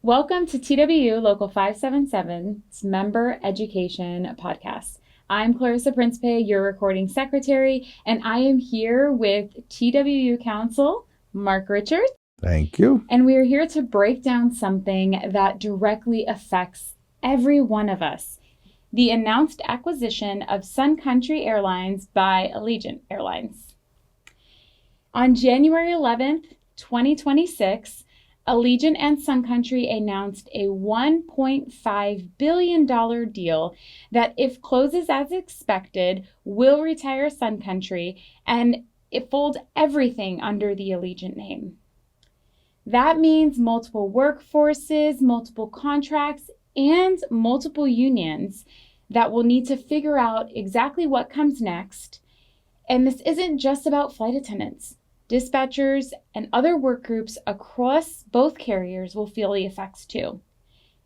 Welcome to TWU Local 577's Member Education Podcast. I'm Klarissa Principe, your recording secretary, and I am here with TWU Counsel Mark Richard. Thank you. And we are here to break down something that directly affects every one of us. The announced acquisition of Country Airlines by Allegiant Airlines. On January 11th, 2026, Allegiant and Sun Country announced a $1.5 billion deal that, if closes as expected, will retire Sun Country and it fold everything under the Allegiant name. That means multiple workforces, multiple contracts, and multiple unions that will need to figure out exactly what comes next. And this isn't just about flight attendants. Dispatchers and other work groups across both carriers will feel the effects too.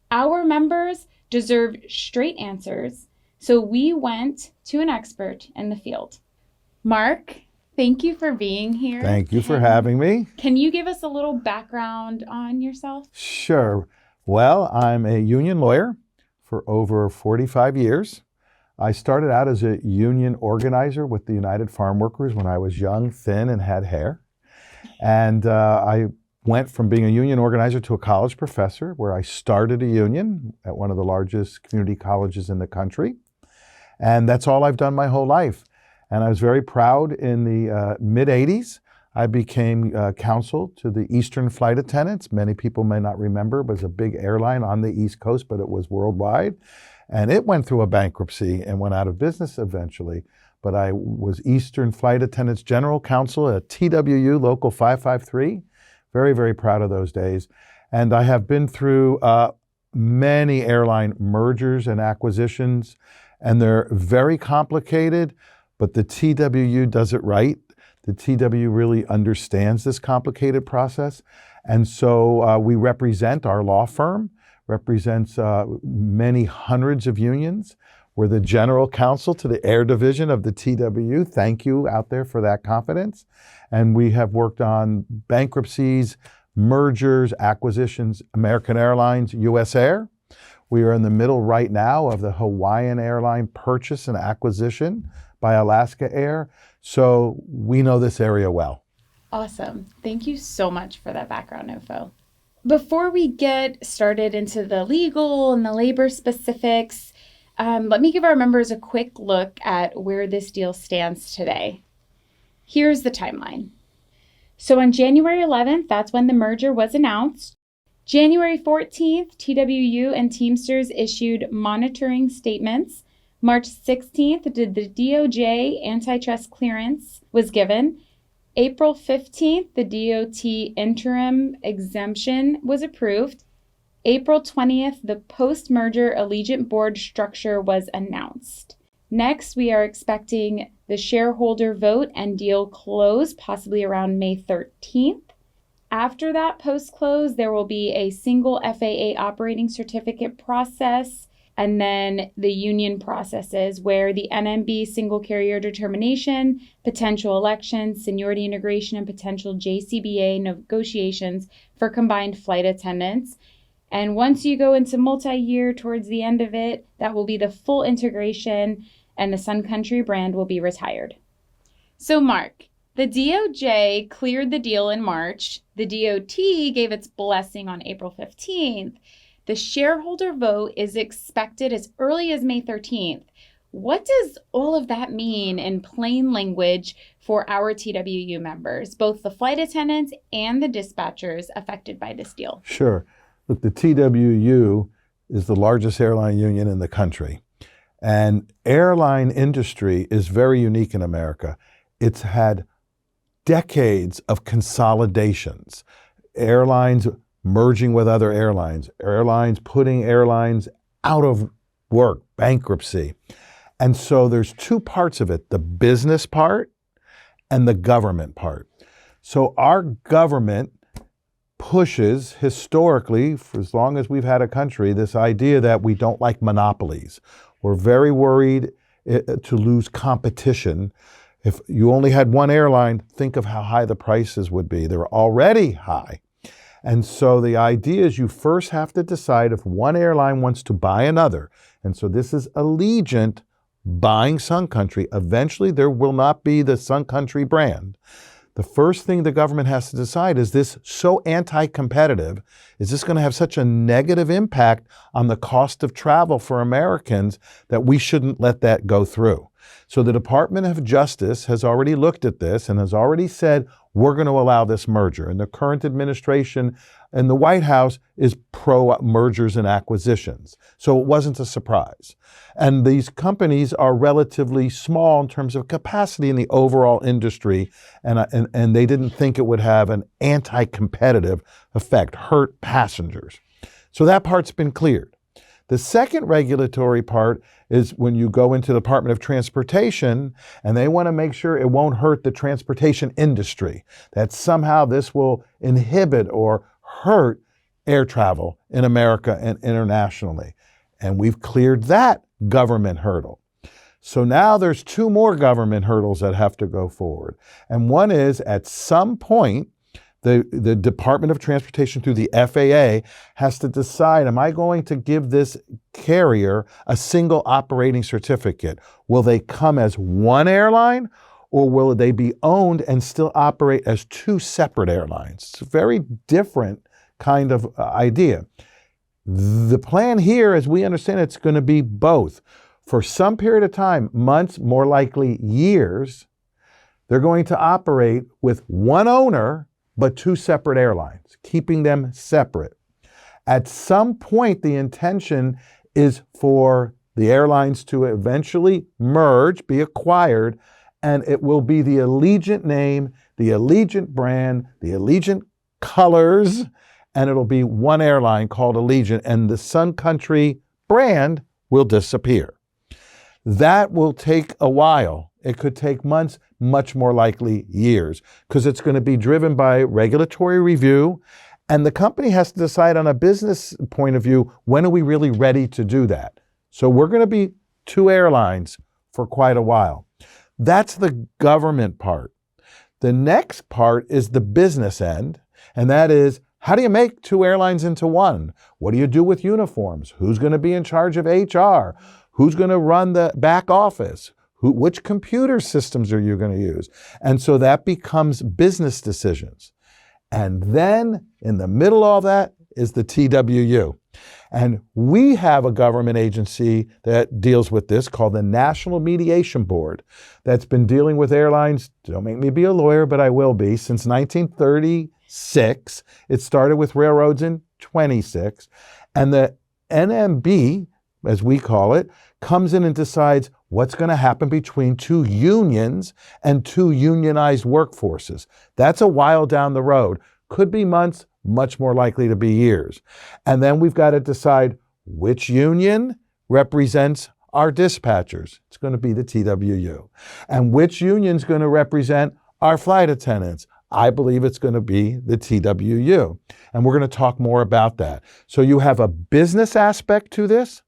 Our members deserve straight answers, so we went to an expert in the field. Mark, thank you for being here. Thank you for having me. Can you give us a little background on yourself? Sure. Well, I'm a union lawyer for over 45 years. I started out as a union organizer with the United Farm Workers when I was young, thin, and had hair. And I went from being a union organizer to a college professor, where I started a union at one of the largest community colleges in the country. And that's all I've done my whole life. And I was very proud in the mid-'80s. I became counsel to the Eastern flight attendants. Many people may not remember, but it was a big airline on the East Coast, but it was worldwide. And it went through a bankruptcy and went out of business eventually. But I was Eastern Flight Attendants General Counsel at TWU Local 553. Very, very proud of those days. And I have been through many airline mergers and acquisitions, and they're very complicated, but the TWU does it right. The TWU really understands this complicated process. And so we represent, our law firm represents many hundreds of unions. We're the general counsel to the air division of the TWU. Thank you out there for that confidence. And we have worked on bankruptcies, mergers, acquisitions, American Airlines, US Air. We are in the middle right now of the Hawaiian airline purchase and acquisition by Alaska Air. So we know this area well. Awesome. Thank you so much for that background info. Before we get started into the legal and the labor specifics, let me give our members a quick look at where this deal stands today. Here's the timeline. So on January 11th, that's when the merger was announced. January 14th, TWU and Teamsters issued monitoring statements. March 16th, the DOJ antitrust clearance was given. April 15th, the DOT interim exemption was approved. April 20th, the post-merger Allegiant board structure was announced. Next, we are expecting the shareholder vote and deal close, possibly around May 13th. After that post-close, there will be a single FAA operating certificate process, and then the union processes where the NMB single carrier determination, potential elections, seniority integration, and potential JCBA negotiations for combined flight attendants. And once you go into multi-year towards the end of it, that will be the full integration and the Sun Country brand will be retired. So Mark, the DOJ cleared the deal in March. The DOT gave its blessing on April 15th. The shareholder vote is expected as early as May 13th. What does all of that mean in plain language for our TWU members, both the flight attendants and the dispatchers affected by this deal? Sure. Look, the TWU is the largest airline union in the country. And airline industry is very unique in America. It's had decades of consolidations. Airlines merging with other airlines, airlines putting airlines out of work, bankruptcy. And so there's two parts of it, the business part and the government part. So our government pushes historically, for as long as we've had a country, this idea that we don't like monopolies. We're very worried to lose competition. If you only had one airline, think of how high the prices would be. They're already high. And so the idea is you first have to decide if one airline wants to buy another. And so this is Allegiant buying Sun Country. Eventually there will not be the Sun Country brand. The first thing the government has to decide, is this so anti-competitive? Is this going to have such a negative impact on the cost of travel for Americans that we shouldn't let that go through? So the Department of Justice has already looked at this and has already said, we're going to allow this merger. And the current administration in the White House is pro mergers and acquisitions. So it wasn't a surprise. And these companies are relatively small in terms of capacity in the overall industry. And they didn't think it would have an anti-competitive effect, hurt passengers. So that part's been cleared. The second regulatory part is when you go into the Department of Transportation and they want to make sure it won't hurt the transportation industry, that somehow this will inhibit or hurt air travel in America and internationally. And we've cleared that government hurdle. So now there's two more government hurdles that have to go forward. And one is, at some point, the Department of Transportation through the FAA has to decide, am I going to give this carrier a single operating certificate? Will they come as one airline, or will they be owned and still operate as two separate airlines? It's a very different kind of idea. The plan here, as we understand, it's going to be both. For some period of time, months, more likely years, they're going to operate with one owner, but two separate airlines, keeping them separate. At some point, the intention is for the airlines to eventually merge, be acquired, and it will be the Allegiant name, the Allegiant brand, the Allegiant colors, and it'll be one airline called Allegiant, and the Sun Country brand will disappear. That will take a while. It could take months, much more likely years, because it's going to be driven by regulatory review, and the company has to decide on a business point of view, when are we really ready to do that? So we're going to be two airlines for quite a while. That's the government part. The next part is the business end, and that is, how do you make two airlines into one? What do you do with uniforms? Who's going to be in charge of HR? Who's going to run the back office? Which computer systems are you going to use? And so that becomes business decisions. And then in the middle of all that is the TWU. And we have a government agency that deals with this called the National Mediation Board that's been dealing with airlines, don't make me be a lawyer, but I will be, since 1936. It started with railroads in 26. And the NMB, as we call it, comes in and decides what's going to happen between two unions and two unionized workforces. That's a while down the road. Could be months, much more likely to be years. And then we've got to decide which union represents our dispatchers. It's going to be the TWU. And which union's going to represent our flight attendants? I believe it's going to be the TWU. And we're going to talk more about that. So you have a business aspect to this,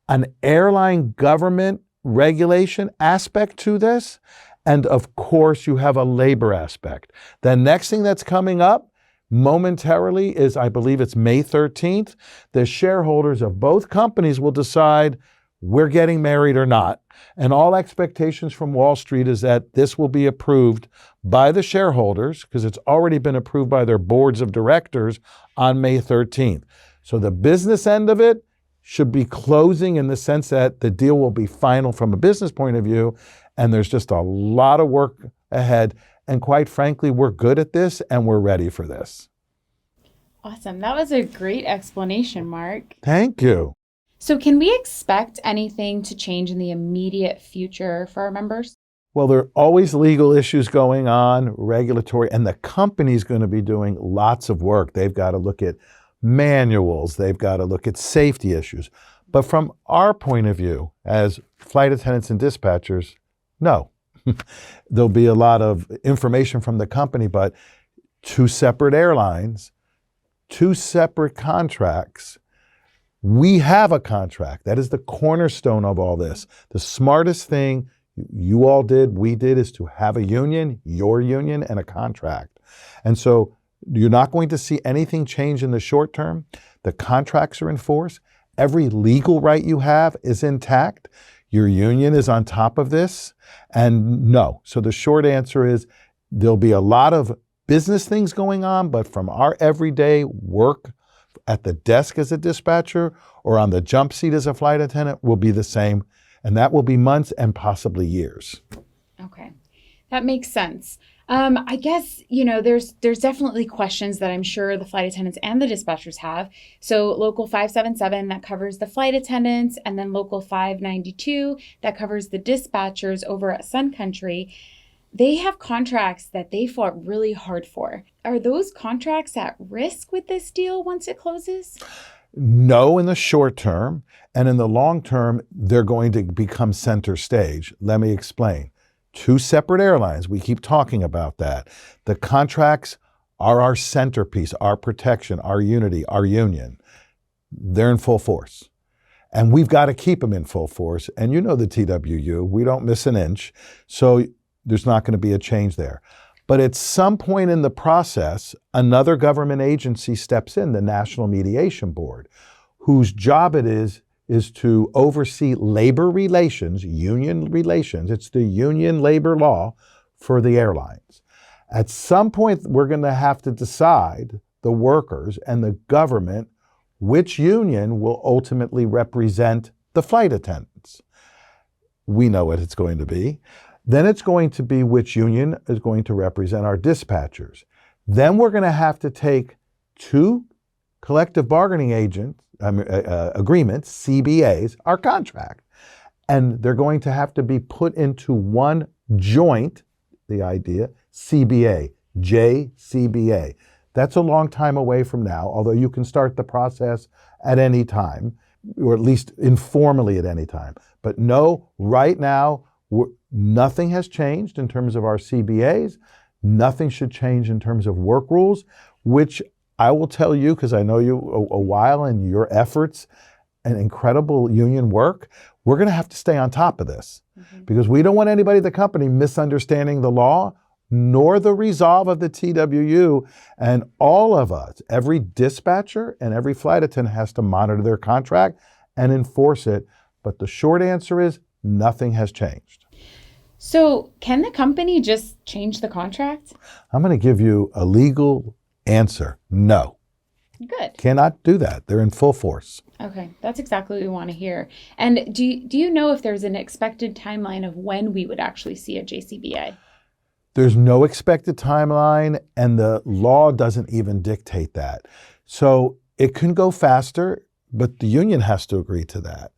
an airline government regulation aspect to this, and of course you have a labor aspect. The next thing that's coming up momentarily is, I believe it's May 13th, the shareholders of both companies will decide we're getting married or not. And all expectations from Wall Street is that this will be approved by the shareholders, because it's already been approved by their boards of directors on May 13th. So the business end of it should be closing in the sense that the deal will be final from a business point of view, and there's just a lot of work ahead. And quite frankly, we're good at this and we're ready for this. Awesome. That was a great explanation, Mark. Thank you. So can we expect anything to change in the immediate future for our members? Well, there are always legal issues going on, regulatory, and the company's going to be doing lots of work. They've got to look at manuals, they've got to look at safety issues. But from our point of view, as flight attendants and dispatchers, no. There'll be a lot of information from the company, but two separate airlines, two separate contracts. We have a contract. That is the cornerstone of all this. The smartest thing you all did, we did, is to have a union, your union, and a contract. And so You're not going to see anything change in the short term. The contracts are in force. Every legal right you have is intact. Your union is on top of this. And no. So the short answer is there'll be a lot of business things going on, but from our everyday work at the desk as a dispatcher or on the jump seat as a flight attendant will be the same. And that will be months and possibly years. Okay, that makes sense. I guess, there's definitely questions that I'm sure the flight attendants and the dispatchers have. So Local 577, that covers the flight attendants, and then Local 592, that covers the dispatchers over at Sun Country. They have contracts that they fought really hard for. Are those contracts at risk with this deal once it closes? No, in the short term, and in the long term, they're going to become center stage. Let me explain. 2 separate airlines, we keep talking about that. The contracts are our centerpiece, our protection, our unity, our union. They're in full force. And we've got to keep them in full force. And you know the TWU, we don't miss an inch. So there's not going to be a change there. But at some point in the process, another government agency steps in, the National Mediation Board, whose job it is to oversee labor relations, union relations. It's the union labor law for the airlines. At some point, we're going to have to decide, the workers and the government, which union will ultimately represent the flight attendants. We know what it's going to be. Then it's going to be which union is going to represent our dispatchers. Then we're going to have to take 2 collective bargaining agreements, CBAs, our contract, and they're going to have to be put into one joint, the idea, CBA, JCBA. That's a long time away from now, although you can start the process at any time, or at least informally at any time. But no, right now, nothing has changed in terms of our CBAs. Nothing should change in terms of work rules, which I will tell you, because I know you a while and your efforts and incredible union work, we're going to have to stay on top of this because we don't want anybody at the company misunderstanding the law nor the resolve of the TWU. And all of us, every dispatcher and every flight attendant has to monitor their contract and enforce it. But the short answer is nothing has changed. So can the company just change the contract? I'm going to give you a legal answer. No. Good. Cannot do that. They're in full force. Okay, that's exactly what we want to hear. And do you know if there's an expected timeline of when we would actually see a JCBA? There's no expected timeline, and the law doesn't even dictate that. So it can go faster, but the union has to agree to that.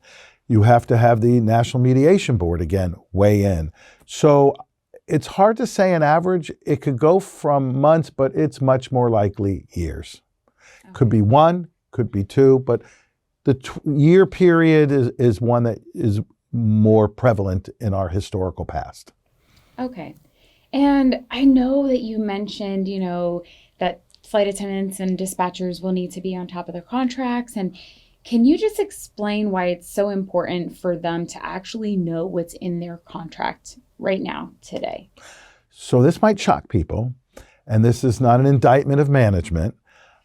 You have to have the National Mediation Board, again, weigh in. So it's hard to say an average. It could go from months, but it's much more likely years. Okay. Could be 1, could be 2, but the year period is one that is more prevalent in our historical past. Okay. And I know that you mentioned, that flight attendants and dispatchers will need to be on top of their contracts. And can you just explain why it's so important for them to actually know what's in their contract right now, today? So this might shock people, and this is not an indictment of management,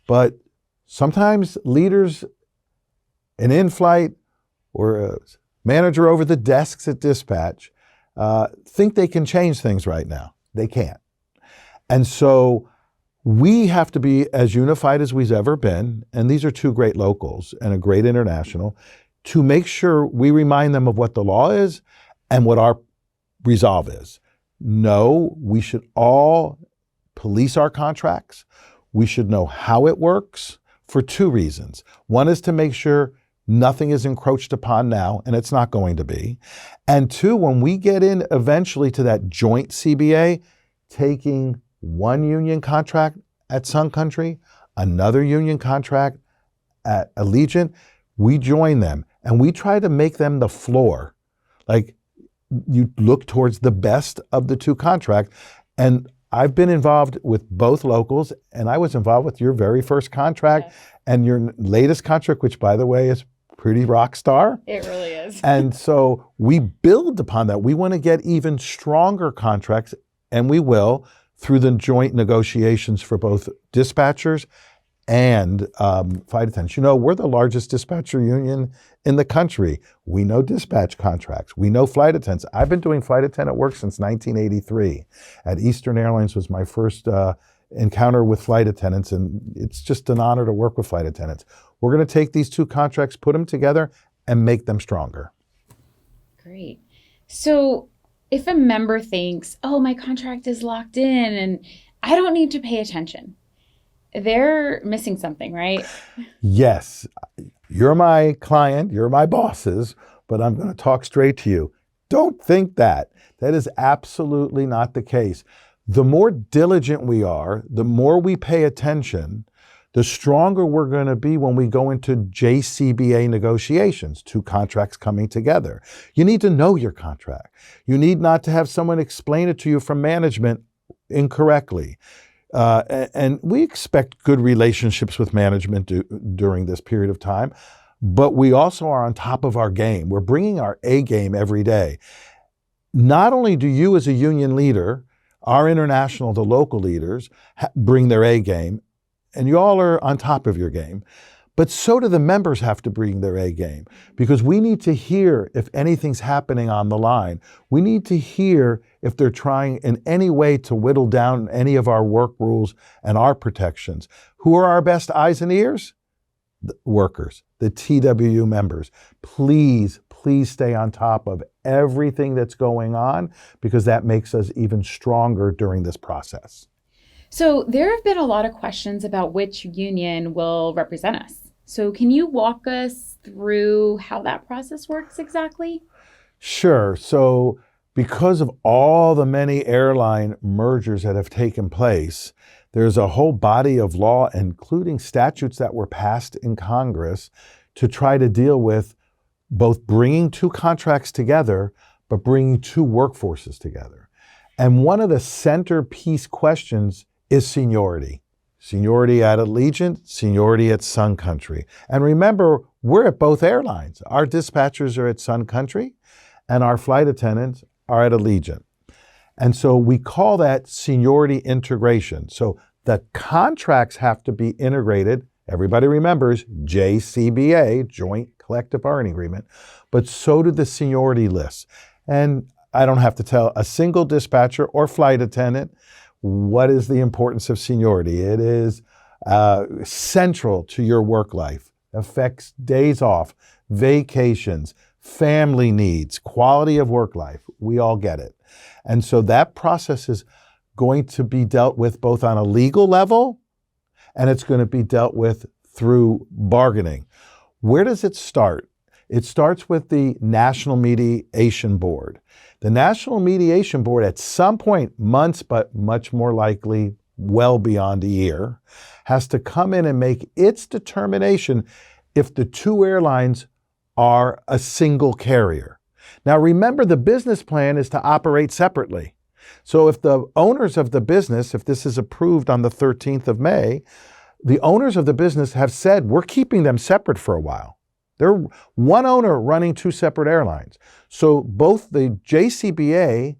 but sometimes leaders, an in-flight or a manager over the desks at dispatch, think they can change things right now. They can't. And so we have to be as unified as we've ever been, and these are 2 great locals and a great international, to make sure we remind them of what the law is and what our resolve is. No, we should all police our contracts. We should know how it works for 2 reasons. One is to make sure nothing is encroached upon now, and it's not going to be. And 2, when we get in eventually to that joint CBA, taking one union contract at Sun Country, another union contract at Allegiant, we join them and we try to make them the floor. Like, you look towards the best of the 2 contracts. And I've been involved with both locals, and I was involved with your very first contract. Yes. And your latest contract, which, by the way, is pretty rock star. It really is. And so we build upon that. We want to get even stronger contracts, and we will, through the joint negotiations for both dispatchers and flight attendants. You know, we're the largest dispatcher union in the country. We know dispatch contracts. We know flight attendants. I've been doing flight attendant work since 1983. At Eastern Airlines was my first encounter with flight attendants, and it's just an honor to work with flight attendants. We're going to take these two contracts, put them together, and make them stronger. Great. So if a member thinks, oh, my contract is locked in and I don't need to pay attention, they're missing something, right? Yes. You're my client, you're my bosses, but I'm going to talk straight to you. Don't think that. That is absolutely not the case. The more diligent we are, the more we pay attention, the stronger we're going to be when we go into JCBA negotiations, two contracts coming together. You need to know your contract. You need not to have someone explain it to you from management incorrectly. And we expect good relationships with management during this period of time, but we also are on top of our game. We're bringing our A game every day. Not only do you as a union leader, our international to local leaders bring their A game, and you all are on top of your game, but so do the members have to bring their A game, because we need to hear if anything's happening on the line. We need to hear if they're trying in any way to whittle down any of our work rules and our protections. Who are our best eyes and ears? The workers, the TWU members. Please stay on top of everything that's going on, because that makes us even stronger during this process. So there have been a lot of questions about which union will represent us. So can you walk us through how that process works exactly? Sure. So because of all the many airline mergers that have taken place, there's a whole body of law, including statutes that were passed in Congress, to try to deal with both bringing two contracts together, but bringing two workforces together. And one of the centerpiece questions is seniority. Seniority at Allegiant, seniority at Sun Country. And remember, we're at both airlines. Our dispatchers are at Sun Country, and our flight attendants are at Allegiant. And so we call that seniority integration. So the contracts have to be integrated. Everybody remembers JCBA, Joint Collective Bargaining Agreement, but so do the seniority lists. And I don't have to tell a single dispatcher or flight attendant what is the importance of seniority. It is central to your work life, affects days off, vacations, family needs, quality of work life. We all get it. And so that process is going to be dealt with both on a legal level, and it's going to be dealt with through bargaining. Where does it start? It starts with the National Mediation Board. The National Mediation Board, at some point, months, but much more likely well beyond a year, has to come in and make its determination if the two airlines are a single carrier. Now remember, the business plan is to operate separately. So if the owners of the business, if this is approved on the 13th of May, the owners of the business have said, we're keeping them separate for a while. They're one owner running two separate airlines. So both the JCBA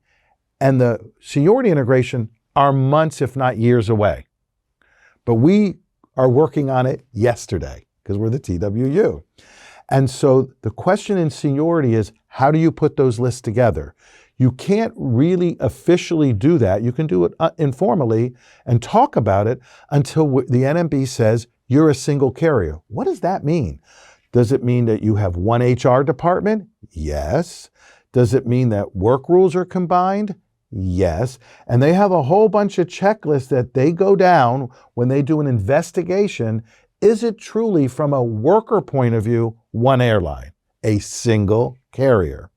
and the seniority integration are months, if not years away. But we are working on it yesterday because we're the TWU. And so the question in seniority is, how do you put those lists together? You can't really officially do that. You can do it informally and talk about it until the NMB says you're a single carrier. What does that mean? Does it mean that you have one HR department? Yes. Does it mean that work rules are combined? Yes. And they have a whole bunch of checklists that they go down when they do an investigation. Is it truly, from a worker point of view, one airline, a single carrier?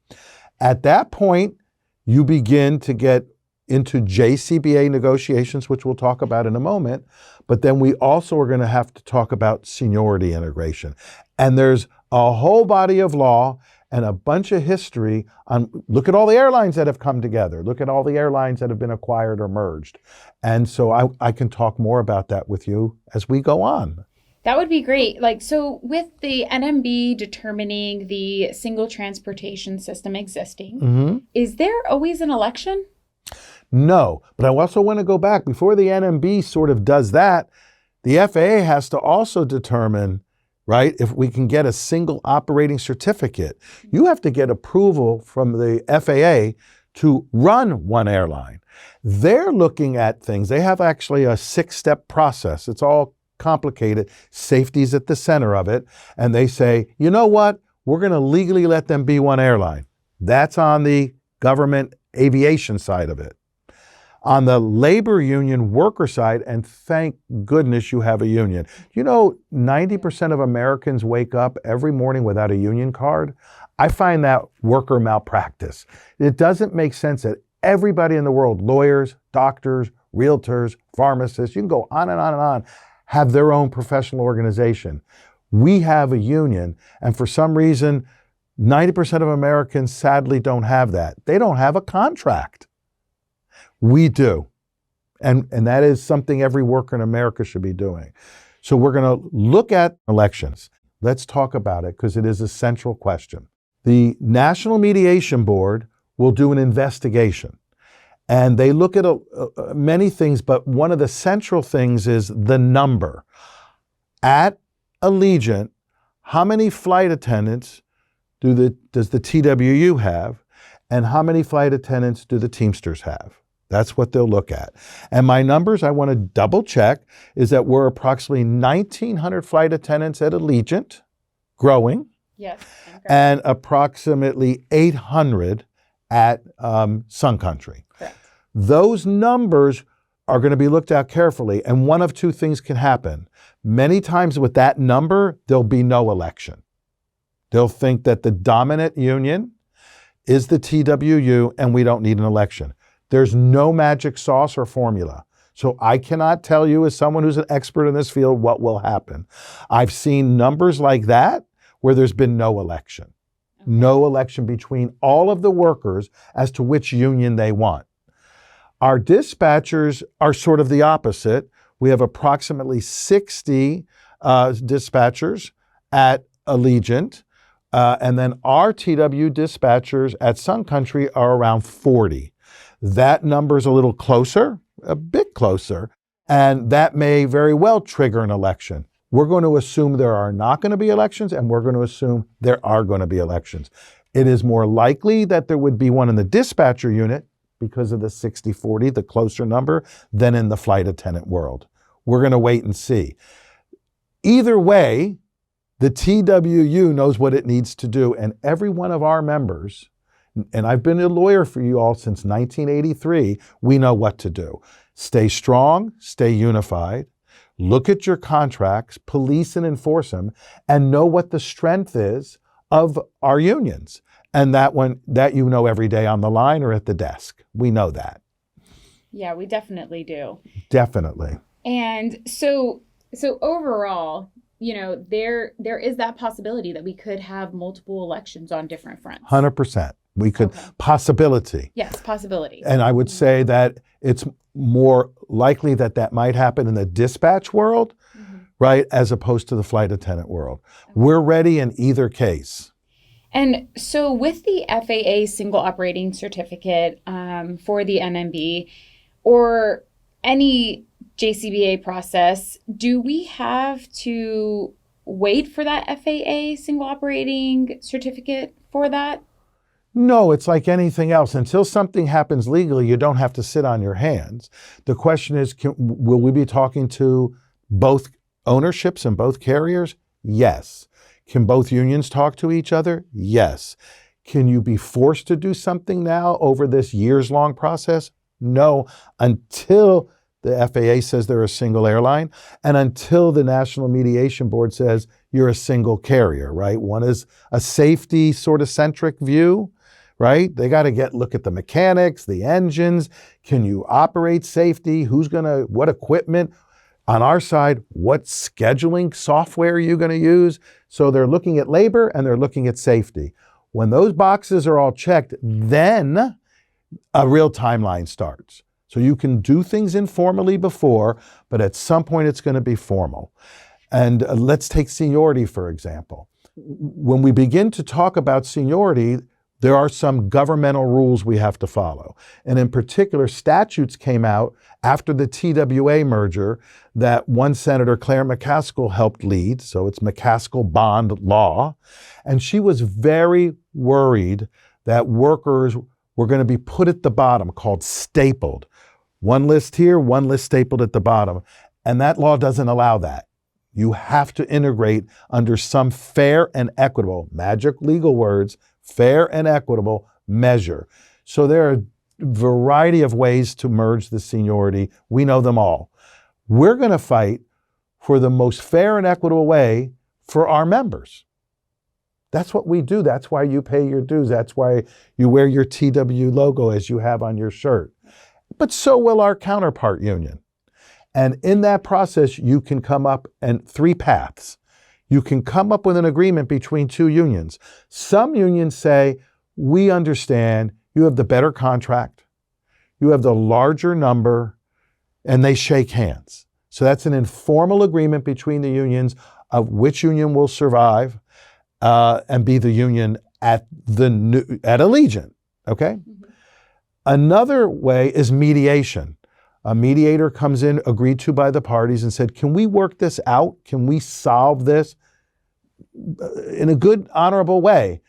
At that point, you begin to get into JCBA negotiations, which we'll talk about in a moment, but then we also are going to have to talk about seniority integration. And there's a whole body of law and a bunch of history on, look at all the airlines that have come together, look at all the airlines that have been acquired or merged. And so I can talk more about that with you as we go on. That would be great. So with the NMB determining the single transportation system existing, is there always an election? No, but I also want to go back. Before the NMB sort of does that, the FAA has to also determine, right, if we can get a single operating certificate. You have to get approval from the FAA to run one airline. They're looking at things. They have actually a 6-step process. It's all complicated. Safety's at the center of it. And they say, you know what? We're going to legally let them be one airline. That's on the government aviation side of it. On the labor union worker side, and thank goodness you have a union. You know, 90% of Americans wake up every morning without a union card. I find that worker malpractice. It doesn't make sense that everybody in the world, lawyers, doctors, realtors, pharmacists, you can go on and on and on, have their own professional organization. We have a union, and for some reason, 90% of Americans sadly don't have that. They don't have a contract. We do. And that is something every worker in America should be doing. So we're going to look at elections. Let's talk about it because it is a central question. The National Mediation Board will do an investigation. And they look at many things, but one of the central things is the number. At Allegiant, how many flight attendants does the TWU have, and how many flight attendants do the Teamsters have? That's what they'll look at. And my numbers, I want to double check, is that we're approximately 1,900 flight attendants at Allegiant, growing. Yes. Okay. And approximately 800 at Sun Country. Correct. Those numbers are going to be looked at carefully, and one of two things can happen. Many times with that number, there'll be no election. They'll think that the dominant union is the TWU and we don't need an election. There's no magic sauce or formula. So I cannot tell you, as someone who's an expert in this field, what will happen. I've seen numbers like that where there's been no election. No election between all of the workers as to which union they want. Our dispatchers are sort of the opposite. We have approximately 60 dispatchers at Allegiant, and then our TWU dispatchers at Sun Country are around 40. That number is a little closer, a bit closer, and that may very well trigger an election. We're going to assume there are not going to be elections, and we're going to assume there are going to be elections. It is more likely that there would be one in the dispatcher unit because of the 60-40, the closer number, than in the flight attendant world. We're going to wait and see. Either way, the TWU knows what it needs to do, and every one of our members, and I've been a lawyer for you all since 1983, we know what to do. Stay strong, stay unified, look at your contracts, police and enforce them, and know what the strength is of our unions. And that you know every day on the line or at the desk. We know that. Yeah, we definitely do. Definitely. And so overall, there is that possibility that we could have multiple elections on different fronts. 100%. We could. Okay. Possibility. Yes, possibility. And I would say that it's more likely that might happen in the dispatch world, right, as opposed to the flight attendant world. Okay. We're ready in either case. And so with the FAA single operating certificate for the NMB or any JCBA process, do we have to wait for that FAA single operating certificate for that? No, it's like anything else. Until something happens legally, you don't have to sit on your hands. The question is, will we be talking to both ownerships and both carriers? Yes. Can both unions talk to each other? Yes. Can you be forced to do something now over this years-long process? No, until the FAA says they're a single airline and until the National Mediation Board says you're a single carrier, right? One is a safety sort of centric view, right? They got to look at the mechanics, the engines. Can you operate safety? What equipment? On our side, what scheduling software are you going to use? So they're looking at labor and they're looking at safety. When those boxes are all checked, then a real timeline starts. So you can do things informally before, but at some point it's going to be formal. And let's take seniority, for example. When we begin to talk about seniority, There are some governmental rules we have to follow. And in particular, statutes came out after the TWA merger that one Senator, Claire McCaskill, helped lead. So it's McCaskill bond law. And she was very worried that workers were going to be put at the bottom, called stapled. One list here, one list stapled at the bottom. And that law doesn't allow that. You have to integrate under some fair and equitable, magic legal words, fair and equitable measure. So there are a variety of ways to merge the seniority. We know them all. We're going to fight for the most fair and equitable way for our members. That's what we do. That's why you pay your dues. That's why you wear your TWU logo as you have on your shirt. But so will our counterpart union. And in that process, you can come up and 3 paths. You can come up with an agreement between 2 unions. Some unions say, we understand you have the better contract, you have the larger number, and they shake hands. So that's an informal agreement between the unions of which union will survive and be the union at Allegiant, okay? Mm-hmm. Another way is mediation. A mediator comes in, agreed to by the parties, and said, can we work this out? Can we solve this in a good, honorable way?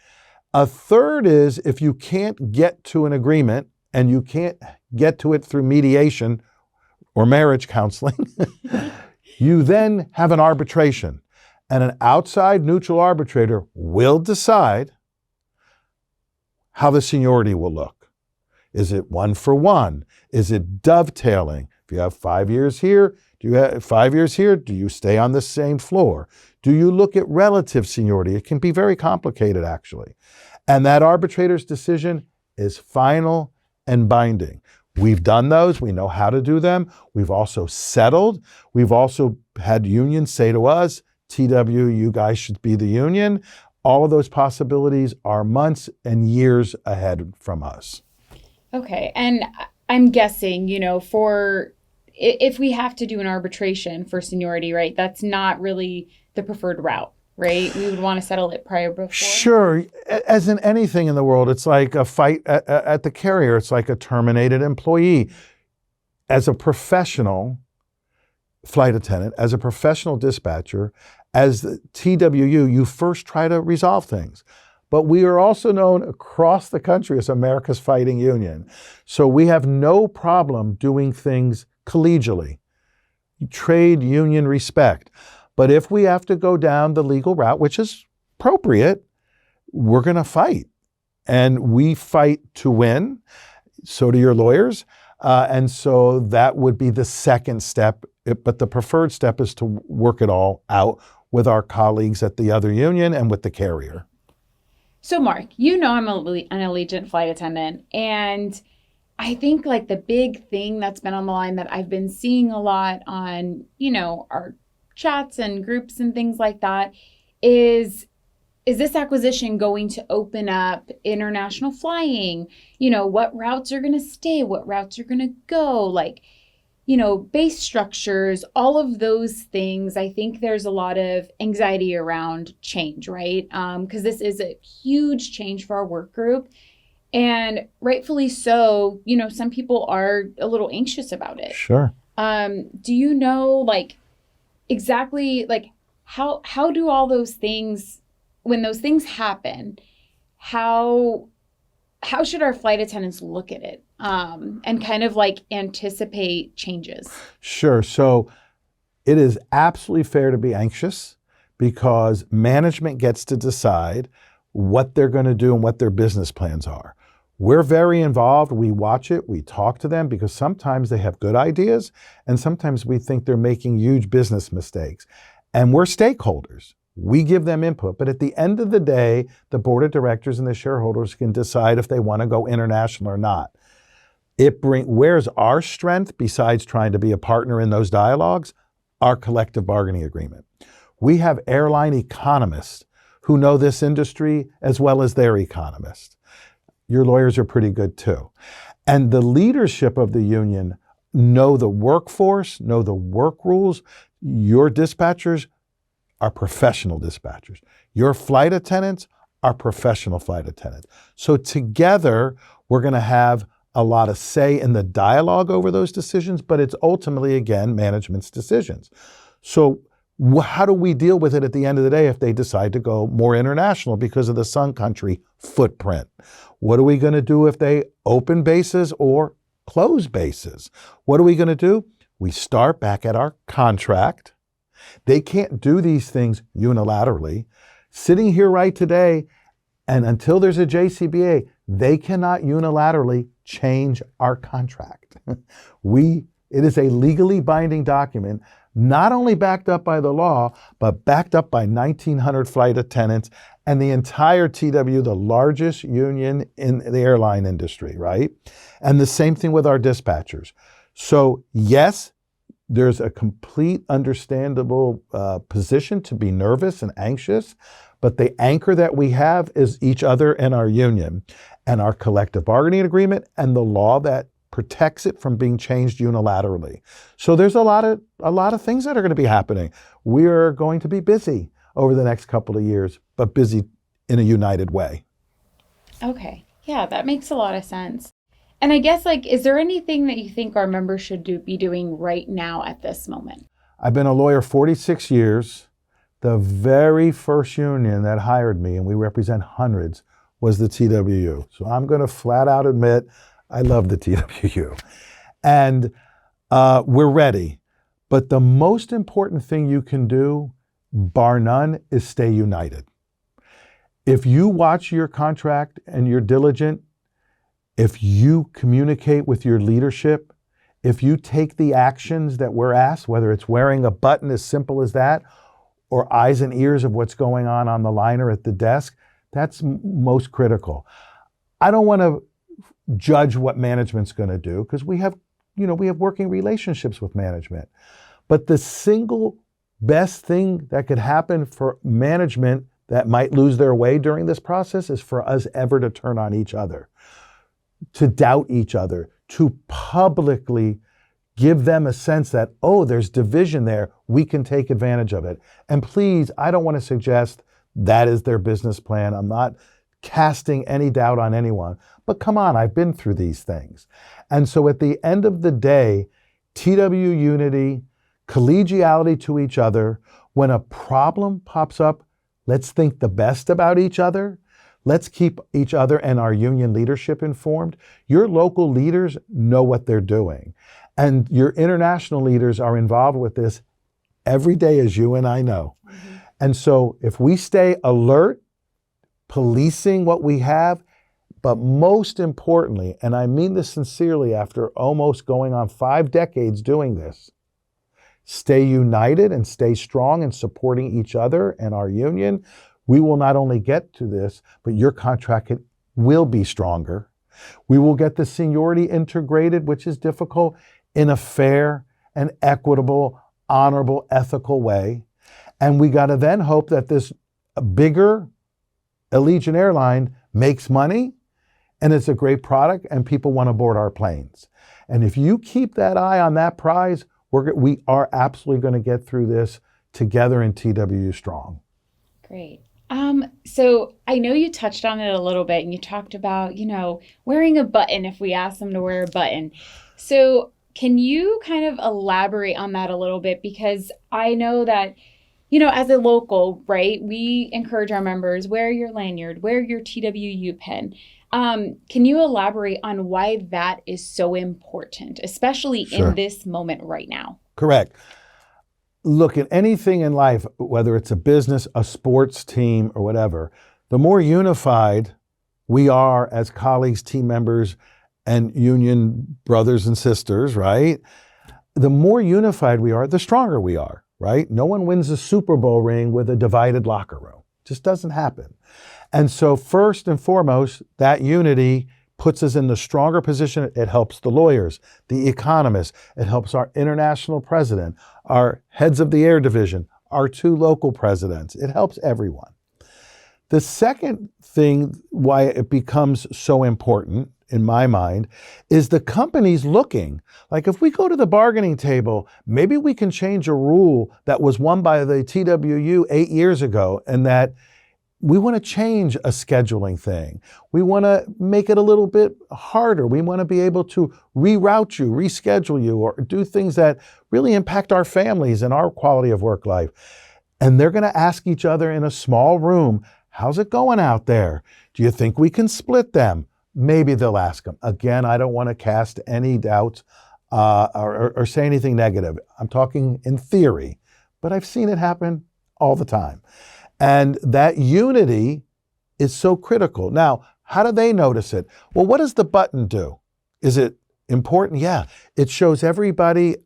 A third is if you can't get to an agreement and you can't get to it through mediation or marriage counseling, you then have an arbitration. And an outside neutral arbitrator will decide how the seniority will look. Is it 1 for 1? Is it dovetailing? If you have 5 years here, do you have 5 years here? Do you stay on the same floor? Do you look at relative seniority? It can be very complicated, actually. And that arbitrator's decision is final and binding. We've done those. We know how to do them. We've also settled. We've also had unions say to us, TW, you guys should be the union. All of those possibilities are months and years ahead from us. Okay. And I'm guessing, if we have to do an arbitration for seniority, right, that's not really the preferred route, right? We would want to settle it prior before. Sure. As in anything in the world, it's like a fight at the carrier. It's like a terminated employee. As a professional flight attendant, as a professional dispatcher, as the TWU, you first try to resolve things. But we are also known across the country as America's Fighting Union. So we have no problem doing things collegially. Trade union respect. But if we have to go down the legal route, which is appropriate, we're going to fight. And we fight to win. So do your lawyers. And so that would be the second step. But the preferred step is to work it all out with our colleagues at the other union and with the carrier. So Mark, I'm an Allegiant flight attendant, and I think like the big thing that's been on the line that I've been seeing a lot on, our chats and groups and things like that is this acquisition going to open up international flying? What routes are going to stay? What routes are going to go? Base structures, all of those things. I think there's a lot of anxiety around change, right? Because this is a huge change for our work group. And rightfully so, some people are a little anxious about it. Sure. Do you know, exactly, how do all those things, when those things happen, how should our flight attendants look at it? And kind of anticipate changes? Sure. So it is absolutely fair to be anxious because management gets to decide what they're going to do and what their business plans are. We're very involved. We watch it. We talk to them because sometimes they have good ideas and sometimes we think they're making huge business mistakes. And we're stakeholders. We give them input, but at the end of the day, the board of directors and the shareholders can decide if they want to go international or not. Where's our strength besides trying to be a partner in those dialogues? Our collective bargaining agreement. We have airline economists who know this industry as well as their economists. Your lawyers are pretty good too. And the leadership of the union know the workforce, know the work rules. Your dispatchers are professional dispatchers. Your flight attendants our professional flight attendants. So together, we're going to have a lot of say in the dialogue over those decisions, but it's ultimately, again, management's decisions. So how do we deal with it at the end of the day if they decide to go more international because of the Sun Country footprint? What are we going to do if they open bases or close bases? What are we going to do? We start back at our contract. They can't do these things unilaterally. Sitting here right today, and until there's a JCBA, they cannot unilaterally change our contract. It is a legally binding document, not only backed up by the law, but backed up by 1,900 flight attendants and the entire TWU, the largest union in the airline industry, right? And the same thing with our dispatchers. So yes, there's a complete understandable position to be nervous and anxious, but the anchor that we have is each other and our union and our collective bargaining agreement and the law that protects it from being changed unilaterally. So there's a lot of things that are going to be happening. We're going to be busy over the next couple of years, but busy in a united way. Okay. Yeah, that makes a lot of sense. And I guess, is there anything that you think our members should be doing right now at this moment? I've been a lawyer 46 years. The very first union that hired me, and we represent hundreds, was the TWU. So I'm going to flat out admit I love the TWU. And we're ready. But the most important thing you can do, bar none, is stay united. If you watch your contract and you're diligent, if you communicate with your leadership, if you take the actions that we're asked, whether it's wearing a button as simple as that, or eyes and ears of what's going on the liner at the desk, that's most critical. I don't want to judge what management's going to do because we have working relationships with management. But the single best thing that could happen for management that might lose their way during this process is for us ever to turn on each other, to doubt each other, to publicly give them a sense that, oh, there's division there, we can take advantage of it. And please, I don't want to suggest that is their business plan. I'm not casting any doubt on anyone. But come on, I've been through these things. And so at the end of the day, TWU unity, collegiality to each other, when a problem pops up, let's think the best about each other. Let's keep each other and our union leadership informed. Your local leaders know what they're doing. And your international leaders are involved with this every day, as you and I know. Mm-hmm. And so if we stay alert, policing what we have, but most importantly, and I mean this sincerely after almost going on 5 decades doing this, stay united and stay strong in supporting each other and our union. We will not only get to this, but your contract will be stronger. We will get the seniority integrated, which is difficult, in a fair and equitable, honorable, ethical way. And we got to then hope that this bigger Allegiant airline makes money and it's a great product and people want to board our planes. And if you keep that eye on that prize, we are absolutely going to get through this together in TWU strong. Great. So I know you touched on it a little bit and you talked about, wearing a button if we ask them to wear a button. So can you kind of elaborate on that a little bit? Because I know that, as a local, right, we encourage our members, wear your lanyard, wear your TWU pin. Can you elaborate on why that is so important, especially in this moment right now? Correct. Look, at anything in life, whether it's a business, a sports team, or whatever, the more unified we are as colleagues, team members, and union brothers and sisters, right? The more unified we are, the stronger we are, right? No one wins a Super Bowl ring with a divided locker room. It just doesn't happen. And so first and foremost, that unity puts us in the stronger position. It helps the lawyers, the economists. It helps our international president, our heads of the air division, our 2 local presidents. It helps everyone. The second thing why it becomes so important, in my mind, is the companies looking. Like if we go to the bargaining table, maybe we can change a rule that was won by the TWU 8 years ago and that we want to change a scheduling thing. We want to make it a little bit harder. We want to be able to reroute you, reschedule you, or do things that really impact our families and our quality of work life. And they're going to ask each other in a small room, how's it going out there? Do you think we can split them? Maybe they'll ask them. Again, I don't want to cast any doubts or say anything negative. I'm talking in theory, but I've seen it happen all the time. And that unity is so critical. Now, how do they notice it? Well, what does the button do? Is it important? Yeah. It shows everybody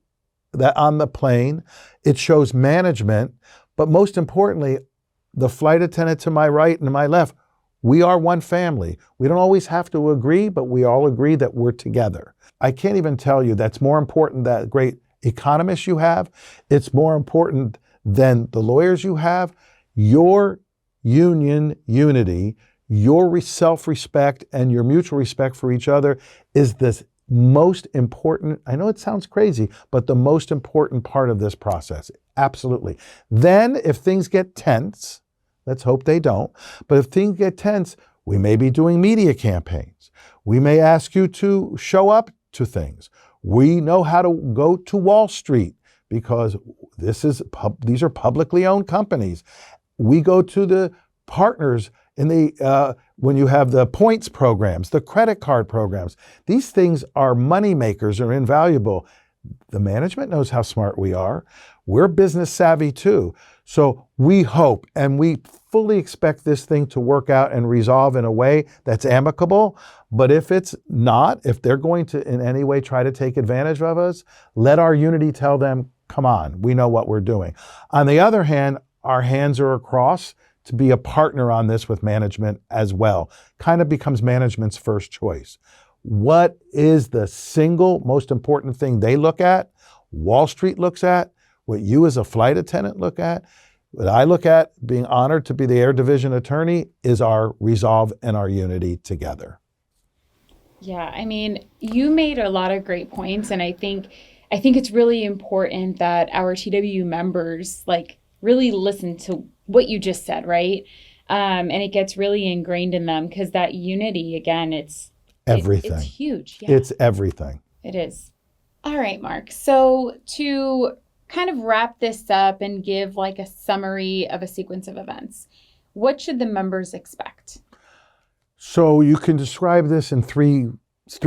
that on the plane. It shows management. But most importantly, the flight attendant to my right and to my left, we are one family. We don't always have to agree, but we all agree that we're together. I can't even tell you that's more important than great economists you have. It's more important than the lawyers you have. Your union unity, your self-respect, and your mutual respect for each other is this most important, I know it sounds crazy, but the most important part of this process. Absolutely. Then if things get tense, let's hope they don't, but if things get tense, we may be doing media campaigns. We may ask you to show up to things. We know how to go to Wall Street because these are publicly owned companies. We go to the partners in when you have the points programs, the credit card programs. These things are money makers, are invaluable. The management knows how smart we are. We're business savvy too. So we hope and we fully expect this thing to work out and resolve in a way that's amicable. But if it's not, if they're going to in any way try to take advantage of us, let our unity tell them, come on, we know what we're doing. On the other hand, our hands are across to be a partner on this with management as well. Kind of becomes management's first choice. What is the single most important thing they look at, Wall Street looks at, what you as a flight attendant look at, what I look at, being honored to be the Air Division attorney, is our resolve and our unity together. Yeah, I mean, you made a lot of great points, and I think it's really important that our TWU members really listen to what you just said, right? And it gets really ingrained in them because that unity, again, it's everything. It's huge. Yeah. It's everything. It is. All right, Mark. So to kind of wrap this up and give a summary of a sequence of events, what should the members expect? So you can describe this in three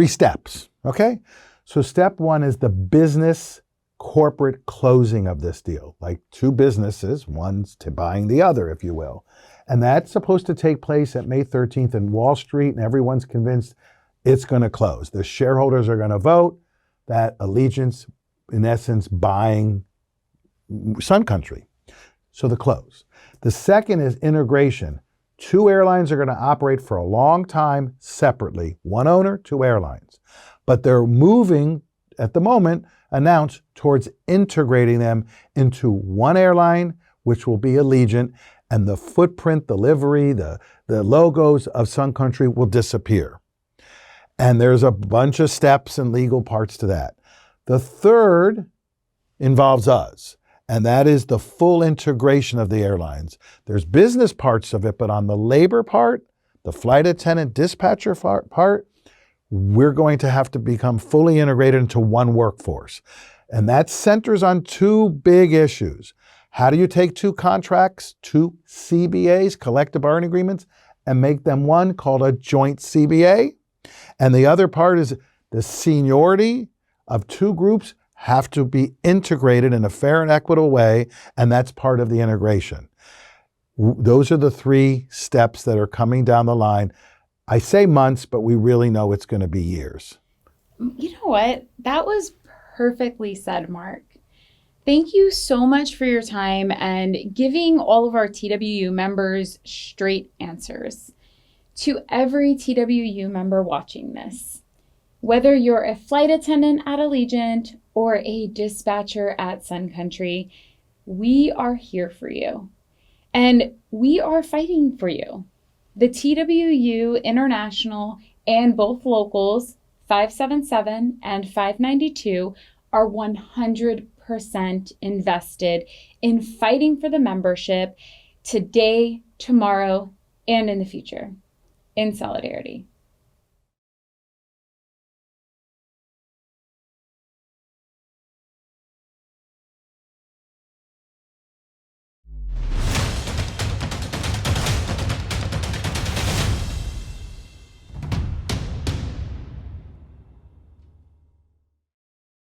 steps, okay? So step one is the business corporate closing of this deal, like two businesses, one's to buying the other, if you will. And that's supposed to take place at May 13th in Wall Street, and everyone's convinced it's going to close. The shareholders are going to vote that Allegiant's, in essence, buying Sun Country. So the close. The second is integration. Two airlines are going to operate for a long time separately. One owner, two airlines. But they're moving, at the moment, announced towards integrating them into one airline, which will be Allegiant, and the footprint, the livery, the logos of Sun Country will disappear. And there's a bunch of steps and legal parts to that. The third involves us, and that is the full integration of the airlines. There's business parts of it, but on the labor part, the flight attendant dispatcher part, we're going to have to become fully integrated into one workforce. And that centers on two big issues. How do you take two contracts, two CBAs, collective bargaining agreements, and make them one called a joint CBA? And the other part is the seniority of two groups have to be integrated in a fair and equitable way, and that's part of the integration. Those are the three steps that are coming down the line. I say months, but we really know it's going to be years. You know what? That was perfectly said, Mark. Thank you so much for your time and giving all of our TWU members straight answers. To every TWU member watching this, whether you're a flight attendant at Allegiant or a dispatcher at Sun Country, we are here for you. And we are fighting for you. The TWU International and both locals, 577 and 592, are 100% invested in fighting for the membership today, tomorrow, and in the future, in solidarity.